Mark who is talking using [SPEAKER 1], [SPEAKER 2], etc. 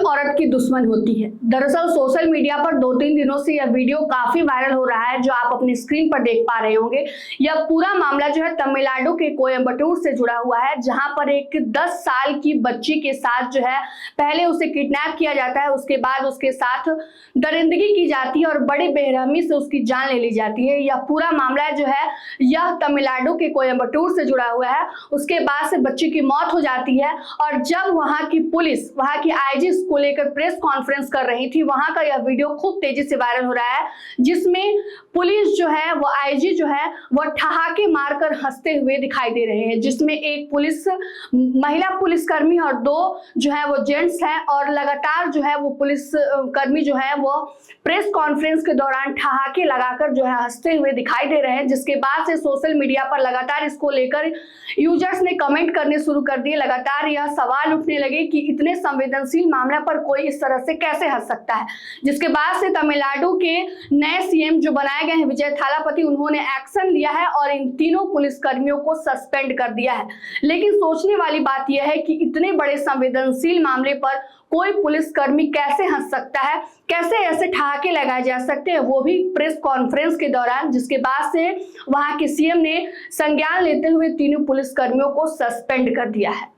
[SPEAKER 1] औरत की दुश्मन होती है। दरअसल सोशल मीडिया पर 2-3 दिनों से यह वीडियो काफी वायरल हो रहा है, जो आप अपनी स्क्रीन पर देख पा रहे होंगे। यह पूरा मामला जो है तमिलनाडु के कोयम्बटूर से जुड़ा हुआ है, जहां पर एक 10 साल की बच्ची के साथ जो है पहले उसे किडनैप किया जाता है, उसके बाद उसके साथ दरिंदगी की जाती है और बड़ी बेरहमी से उसकी जान ले ली जाती है। यह पूरा मामला जो है यह तमिलनाडु के कोयम्बटूर से जुड़ा हुआ है। उसके बाद से बच्ची की मौत हो जाती है और जब वहां की पुलिस, वहां की आईजी इसको लेकर प्रेस कॉन्फ्रेंस कर रही थी, वहां का यह वीडियो खूब तेजी से वायरल हो रहा है, जिसमें पुलिस जो है वो आईजी जो है वो ठहाके मारकर हंसते हुए दिखाई दे रहे हैं, जिसमें एक महिला पुलिसकर्मी और 2 जो है वो जेंट्स हैं और लगातार जो है वो पुलिस कर्मी जो है वो प्रेस कॉन्फ्रेंस के दौरान ठहाके लगाकर जो है हंसते हुए दिखाई दे रहे हैं। जिसके बाद से सोशल मीडिया पर लगातार इसको लेकर यूजर्स ने कमेंट करने शुरू कर दिए। लगातार यह सवाल उठने लगे कि इतने संवेदनशील मामले पर कोई इस तरह से कैसे हंस सकता है। जिसके बाद से तमिलनाडु के नए सीएम जो बनाए गए हैं विजय थालापति, उन्होंने एक्शन लिया है और इन तीनों पुलिसकर्मियों को सस्पेंड कर दिया है। लेकिन सोचने वाली बात यह है कि इतने बड़े संवेदनशील मामले पर कोई पुलिसकर्मी कैसे हंस सकता है, कैसे ऐसे ठहाके लगाए जा सकते हैं, वो भी प्रेस कॉन्फ्रेंस के दौरान। जिसके बाद से वहां के सीएम ने संज्ञान लेते हुए तीनों पुलिसकर्मियों को सस्पेंड कर दिया है।